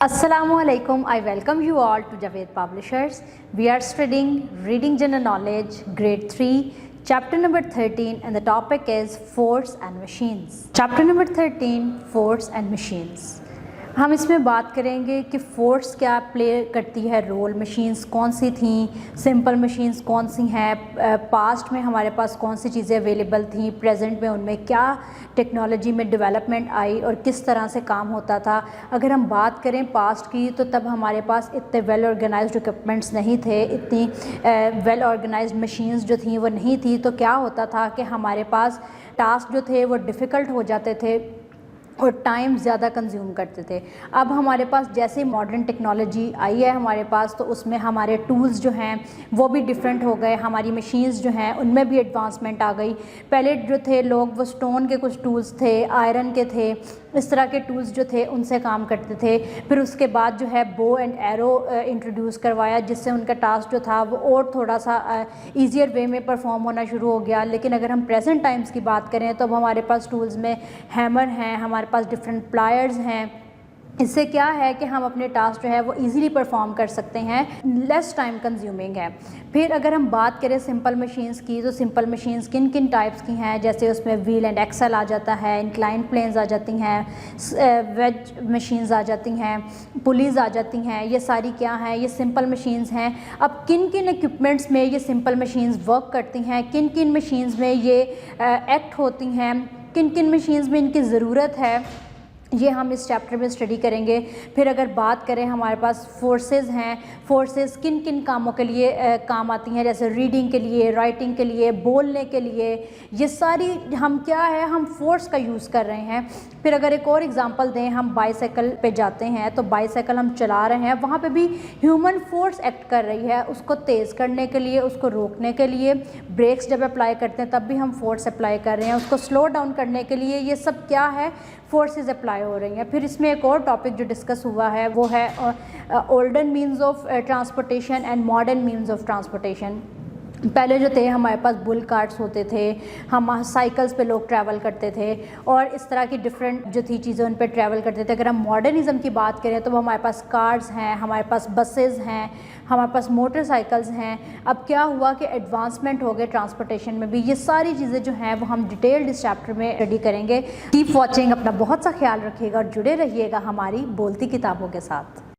Assalamualaikum. I welcome you all to Javed Publishers. We are studying Reading General Knowledge Grade 3 Chapter number 13 and the topic is Force and Machines. Chapter number 13 Force and Machines. हम इसमें बात करेंगे कि force क्या play करती है role, machines कौन सी थी, सिंपल मशीन्स कौन सी हैं, पास्ट में हमारे पास कौन सी चीज़ें अवेलेबल थी, प्रेजेंट में उनमें क्या टेक्नोलॉजी में डेवलपमेंट आई और किस तरह से काम होता था। अगर हम बात करें पास्ट की तो तब हमारे पास इतने वेल ऑर्गेनाइज्ड इक्विपमेंट्स नहीं थे, इतनी वेल ऑर्गेनाइज्ड मशीन्स जो थी वो नहीं थी। तो क्या होता था कि हमारे पास टास्क जो थे वो डिफ़िकल्ट हो जाते थे और टाइम ज़्यादा कंज्यूम करते थे। अब हमारे पास जैसे मॉडर्न टेक्नोलॉजी आई है हमारे पास, तो उसमें हमारे टूल्स जो हैं वो भी डिफरेंट हो गए, हमारी मशीन्स जो हैं उनमें भी एडवांसमेंट आ गई। पहले जो थे लोग वो स्टोन के कुछ टूल्स थे, आयरन के थे, इस तरह के टूल्स जो थे उनसे काम करते थे। फिर उसके बाद जो है बो एंड एरो इंट्रोड्यूस करवाया, जिससे उनका टास्क जो था वो और थोड़ा सा ईजियर वे में परफॉर्म होना शुरू हो गया। लेकिन अगर हम प्रेजेंट टाइम्स की बात करें तो अब हमारे पास टूल्स में हैमर हैं, हमारे पास डिफरेंट प्लायर्स हैं। इससे क्या है कि हम अपने टास्क जो है वो इजीली परफॉर्म कर सकते हैं, लेस टाइम कंज्यूमिंग है। फिर अगर हम बात करें सिंपल मशीन्स की, तो सिंपल मशीन्स किन किन टाइप्स की हैं, जैसे उसमें व्हील एंड एक्सल आ जाता है, इंक्लाइन प्लेन्स आ जाती हैं, वेज मशीन्स आ जाती हैं, पुलीज़ आ जाती हैं। ये सारी क्या हैं, ये सिंपल मशीन्स हैं। अब किन किन इक्विपमेंट्स में ये सिंपल मशीन्स वर्क करती हैं, किन किन मशीन्स में ये एक्ट होती हैं, किन किन मशीन्स में इनकी ज़रूरत है, ये हम इस चैप्टर में स्टडी करेंगे। फिर अगर बात करें हमारे पास फोर्सेस हैं, फोर्सेस किन किन कामों के लिए काम आती हैं, जैसे रीडिंग के लिए, राइटिंग के लिए, बोलने के लिए, ये सारी हम क्या है हम फोर्स का यूज़ कर रहे हैं। फिर अगर एक और एग्जांपल दें, हम बाईसाइकिल पे जाते हैं तो बाईसाइकिल हम चला रहे हैं, वहाँ पे भी ह्यूमन फोर्स एक्ट कर रही है, उसको तेज़ करने के लिए, उसको रोकने के लिए। ब्रेक्स जब अप्लाई करते हैं तब भी हम फोर्स अप्लाई कर रहे हैं, उसको स्लो डाउन करने के लिए। ये सब क्या है, फोर्सेस अप्लाई हो रही हैं। फिर इसमें एक और टॉपिक जो डिस्कस हुआ है वो है olden means of transportation and modern means of transportation. पहले जो थे हमारे पास बुल कार्ट्स होते थे, हम साइकिल्स पे लोग ट्रैवल करते थे और इस तरह की डिफरेंट जो थी चीज़ें उन पे ट्रैवल करते थे। अगर हम मॉडर्निज़म की बात करें तो हमारे पास कार्स हैं, हमारे पास बसेस हैं, हमारे पास मोटरसाइकिल्स हैं। अब क्या हुआ कि एडवांसमेंट हो गए ट्रांसपोर्टेशन में भी। ये सारी चीज़ें जो हैं वो हम डिटेल्ड इस चैप्टर में स्टडी करेंगे। कीप वॉचिंग, अपना बहुत सा ख्याल रखिएगा और जुड़े रहिएगा हमारी बोलती किताबों के साथ।